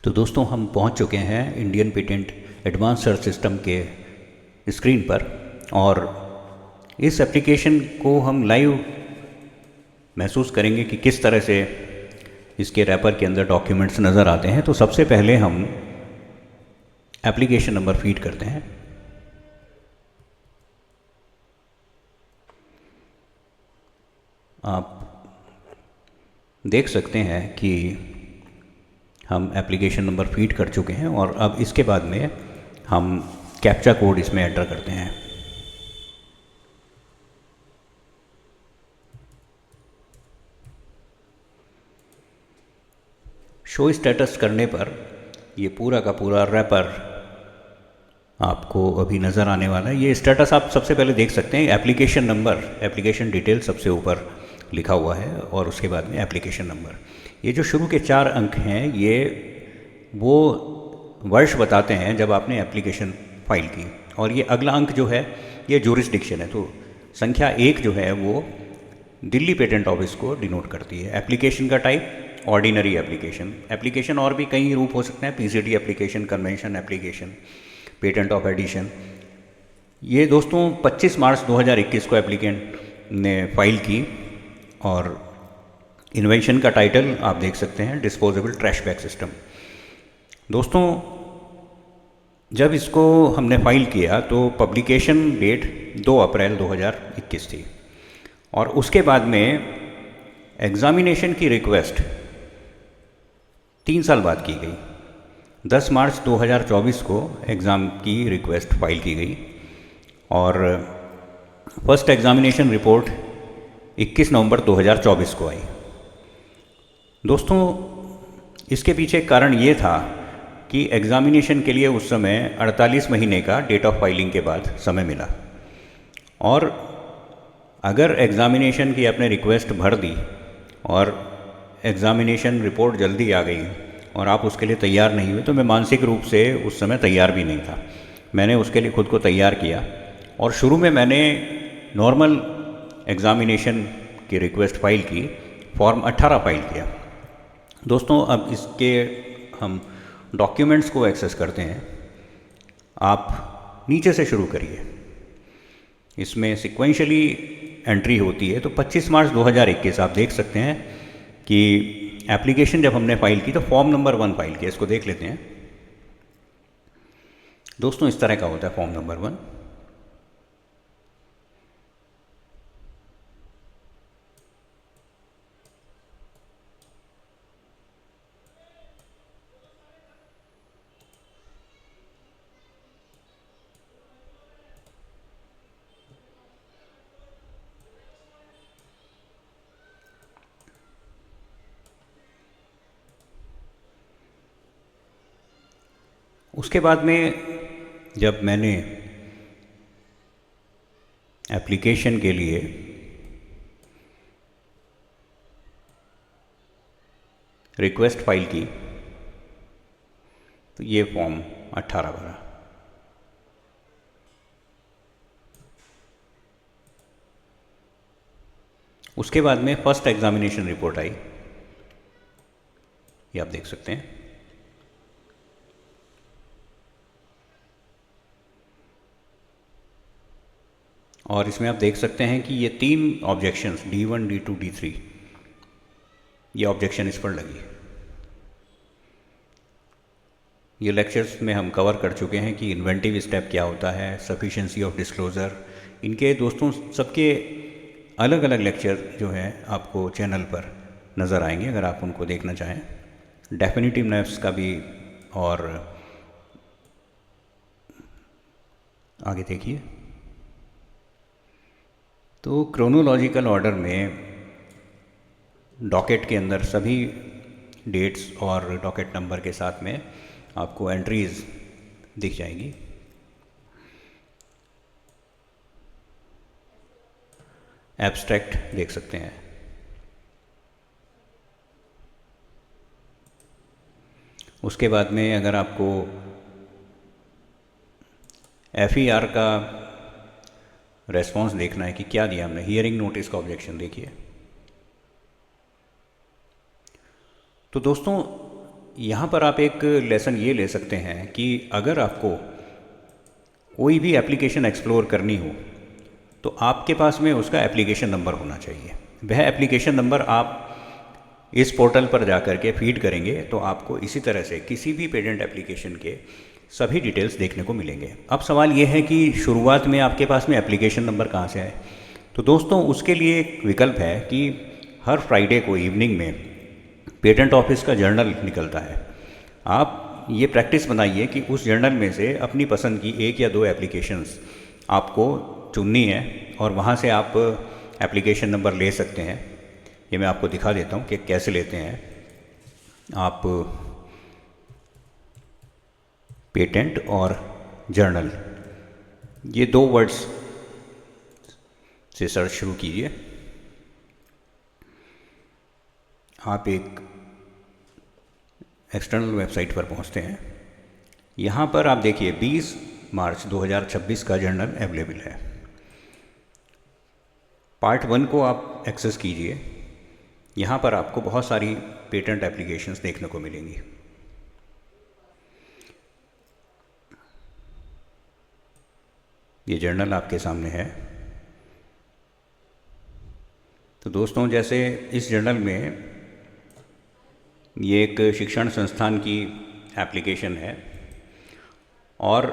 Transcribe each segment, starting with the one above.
तो दोस्तों हम पहुंच चुके हैं Indian patent advance search system के स्क्रीन पर। और इस एप्लीकेशन को हम लाइव महसूस करेंगे कि किस तरह से इसके रैपर के अंदर डॉक्यूमेंट्स नज़र आते हैं। तो सबसे पहले हम एप्लीकेशन नंबर फीड करते हैं। आप देख सकते हैं कि हम एप्लीकेशन नंबर फीड कर चुके हैं और अब इसके बाद में हम कैप्चा कोड इसमें एंटर करते हैं। शो स्टेटस करने पर ये पूरा का पूरा रैपर आपको अभी नज़र आने वाला है। ये स्टेटस आप सबसे पहले देख सकते हैं, एप्लीकेशन नंबर, एप्लीकेशन डिटेल सबसे ऊपर लिखा हुआ है और उसके बाद में एप्लीकेशन नंबर। ये जो शुरू के 4 अंक हैं ये वो वर्ष बताते हैं जब आपने एप्लीकेशन फाइल की, और ये अगला अंक जो है ये जुरिस्डिक्शन है। तो संख्या 1 जो है वो दिल्ली पेटेंट ऑफिस को डिनोट करती है। एप्लीकेशन का टाइप ऑर्डिनरी एप्लीकेशन। एप्लीकेशन और भी कई रूप हो सकते हैं, PCT application, convention application, patent of addition. ये दोस्तों 25 मार्च 2021 को एप्लीकेंट ने फाइल की और इन्वेंशन का टाइटल आप देख सकते हैं, डिस्पोजेबल ट्रैश बैग सिस्टम। दोस्तों जब इसको हमने फाइल किया तो पब्लिकेशन डेट 2 अप्रैल 2021 थी और उसके बाद में एग्जामिनेशन की रिक्वेस्ट 3 साल बाद की गई। 10 मार्च 2024 को एग्ज़ाम की रिक्वेस्ट फाइल की गई और फर्स्ट एग्ज़ामिनेशन रिपोर्ट 21 नवंबर 2024 को आई। दोस्तों इसके पीछे कारण ये था कि एग्ज़ामिनेशन के लिए उस समय 48 महीने का डेट ऑफ फाइलिंग के बाद समय मिला, और अगर एग्ज़ामिनेशन की आपने रिक्वेस्ट भर दी और एग्ज़ामिनेशन रिपोर्ट जल्दी आ गई और आप उसके लिए तैयार नहीं हुए, तो मैं मानसिक रूप से उस समय तैयार भी नहीं था। मैंने उसके लिए खुद को तैयार किया और शुरू में मैंने नॉर्मल एग्ज़ामिनेशन की रिक्वेस्ट फाइल की, फॉर्म 18 फाइल किया। दोस्तों अब इसके हम डॉक्यूमेंट्स को एक्सेस करते हैं। आप नीचे से शुरू करिए, इसमें सिक्वेंशली एंट्री होती है। तो 25 मार्च 2021 आप देख सकते हैं कि एप्लीकेशन जब हमने फाइल की तो फॉर्म नंबर 1 फाइल किया। इसको देख लेते हैं। दोस्तों इस तरह का होता है फॉर्म नंबर 1। उसके बाद में जब मैंने एप्लीकेशन के लिए रिक्वेस्ट फाइल की तो ये फॉर्म 18 भरा। उसके बाद में फर्स्ट एग्जामिनेशन रिपोर्ट आई, ये आप देख सकते हैं। और इसमें आप देख सकते हैं कि ये 3 ऑब्जेक्शंस D1, D2, D3 ये ऑब्जेक्शन इस पर लगी। ये लेक्चर्स में हम कवर कर चुके हैं कि इन्वेंटिव स्टेप क्या होता है, सफिशिएंसी ऑफ डिस्क्लोज़र। इनके दोस्तों सबके अलग अलग लेक्चर जो हैं आपको चैनल पर नज़र आएंगे अगर आप उनको देखना चाहें। डेफिनेटिवनेस का भी, और आगे देखिए। तो क्रोनोलॉजिकल ऑर्डर में डॉकेट के अंदर सभी डेट्स और डॉकेट नंबर के साथ में आपको एंट्रीज दिख जाएंगी। एब्स्ट्रैक्ट देख सकते हैं। उसके बाद में अगर आपको FER का रेस्पॉन्स देखना है कि क्या दिया हमने, हियरिंग नोटिस का ऑब्जेक्शन देखिए। तो दोस्तों यहाँ पर आप एक लेसन ये ले सकते हैं कि अगर आपको कोई भी एप्लीकेशन एक्सप्लोर करनी हो तो आपके पास में उसका एप्लीकेशन नंबर होना चाहिए। वह एप्लीकेशन नंबर आप इस पोर्टल पर जा कर के फीड करेंगे तो आपको इसी तरह से किसी भी पेटेंट एप्लीकेशन के सभी डिटेल्स देखने को मिलेंगे। अब सवाल ये है कि शुरुआत में आपके पास में एप्लीकेशन नंबर कहाँ से आए। तो दोस्तों उसके लिए एक विकल्प है कि हर फ्राइडे को इवनिंग में पेटेंट ऑफिस का जर्नल निकलता है। आप ये प्रैक्टिस बनाइए कि उस जर्नल में से अपनी पसंद की 1 या 2 एप्लीकेशंस आपको चुननी है और वहाँ से आप एप्लीकेशन नंबर ले सकते हैं। ये मैं आपको दिखा देता हूँ कि कैसे लेते हैं। आप पेटेंट और जर्नल ये 2 वर्ड्स से सर्च शुरू कीजिए। आप एक एक्सटर्नल वेबसाइट पर पहुंचते हैं। यहाँ पर आप देखिए 20 मार्च 2026 का जर्नल अवेलेबल है। पार्ट 1 को आप एक्सेस कीजिए। यहाँ पर आपको बहुत सारी पेटेंट एप्लीकेशंस देखने को मिलेंगी। ये जर्नल आपके सामने है। तो दोस्तों जैसे इस जर्नल में ये एक शिक्षण संस्थान की एप्लीकेशन है और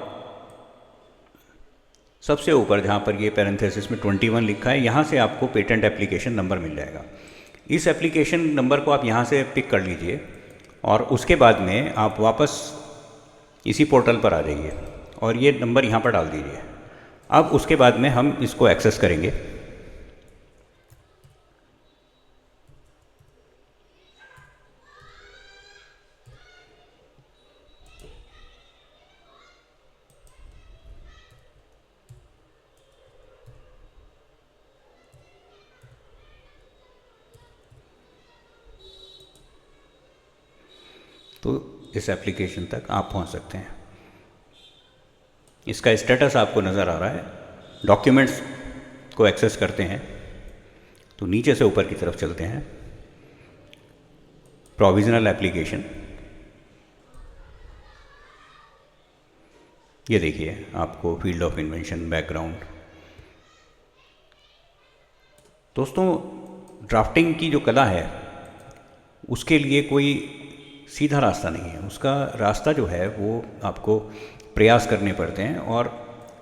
सबसे ऊपर जहाँ पर ये पैरेंथेसिस में 21 लिखा है, यहाँ से आपको पेटेंट एप्लीकेशन नंबर मिल जाएगा। इस एप्लीकेशन नंबर को आप यहाँ से पिक कर लीजिए और उसके बाद में आप वापस इसी पोर्टल पर आ जाइए और ये नंबर यहाँ पर डाल दीजिए। अब उसके बाद में हम इसको एक्सेस करेंगे। तो इस एप्लीकेशन तक आप पहुंच सकते हैं। इसका स्टेटस आपको नज़र आ रहा है। डॉक्यूमेंट्स को एक्सेस करते हैं तो नीचे से ऊपर की तरफ चलते हैं। प्रोविजनल एप्लीकेशन, ये देखिए आपको फील्ड ऑफ इन्वेंशन, बैकग्राउंड। दोस्तों ड्राफ्टिंग की जो कला है उसके लिए कोई सीधा रास्ता नहीं है। उसका रास्ता जो है वो आपको प्रयास करने पड़ते हैं और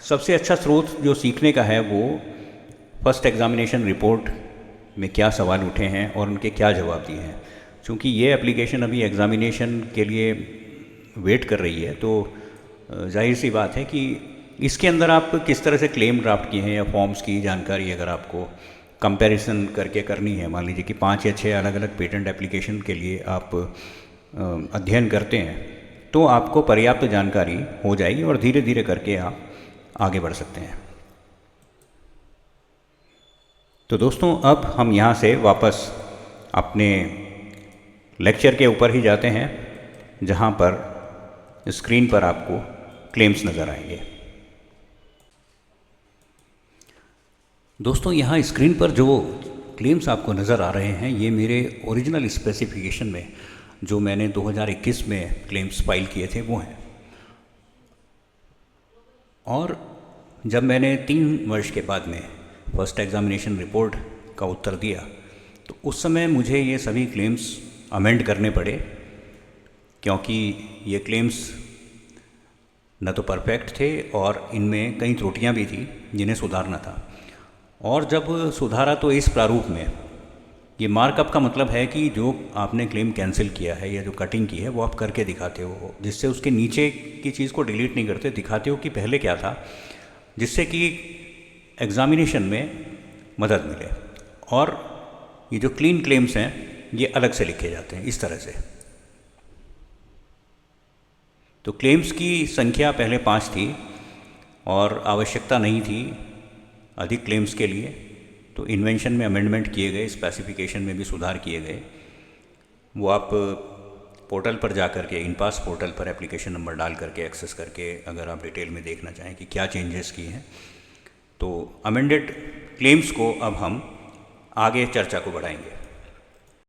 सबसे अच्छा स्रोत जो सीखने का है वो फर्स्ट एग्ज़ामिनेशन रिपोर्ट में क्या सवाल उठे हैं और उनके क्या जवाब दिए हैं। चूँकि ये एप्लीकेशन अभी एग्ज़ामिनेशन के लिए वेट कर रही है तो जाहिर सी बात है कि इसके अंदर आप किस तरह से क्लेम ड्राफ्ट किए हैं या फॉर्म्स की जानकारी अगर आपको कंपैरिजन करके करनी है, मान लीजिए कि 5 या 6 अलग अलग पेटेंट एप्लीकेशन के लिए आप अध्ययन करते हैं तो आपको पर्याप्त जानकारी हो जाएगी और धीरे धीरे करके आप आगे बढ़ सकते हैं। तो दोस्तों अब हम यहाँ से वापस अपने लेक्चर के ऊपर ही जाते हैं जहाँ पर स्क्रीन पर आपको क्लेम्स नज़र आएंगे। दोस्तों यहाँ स्क्रीन पर जो क्लेम्स आपको नज़र आ रहे हैं ये मेरे ओरिजिनल स्पेसिफिकेशन में जो मैंने 2021 में क्लेम्स फाइल किए थे वो हैं। और जब मैंने 3 वर्ष के बाद में फर्स्ट एग्ज़ामिनेशन रिपोर्ट का उत्तर दिया तो उस समय मुझे ये सभी क्लेम्स अमेंड करने पड़े क्योंकि ये क्लेम्स न तो परफेक्ट थे और इनमें कई त्रुटियां भी थी जिन्हें सुधारना था। और जब सुधारा तो इस प्रारूप में, ये मार्कअप का मतलब है कि जो आपने क्लेम कैंसिल किया है या जो कटिंग की है वो आप करके दिखाते हो, जिससे उसके नीचे की चीज़ को डिलीट नहीं करते, दिखाते हो कि पहले क्या था, जिससे कि एग्ज़ामिनेशन में मदद मिले। और ये जो क्लीन क्लेम्स हैं ये अलग से लिखे जाते हैं इस तरह से। तो क्लेम्स की संख्या पहले 5 थी और आवश्यकता नहीं थी अधिक क्लेम्स के लिए, तो इन्वेंशन में अमेंडमेंट किए गए, स्पेसिफिकेशन में भी सुधार किए गए। वो आप पोर्टल पर जा कर के, इनपास पोर्टल पर एप्लीकेशन नंबर डाल करके एक्सेस करके अगर आप डिटेल में देखना चाहें कि क्या चेंजेस किए हैं, तो अमेंडेड क्लेम्स को अब हम आगे चर्चा को बढ़ाएंगे।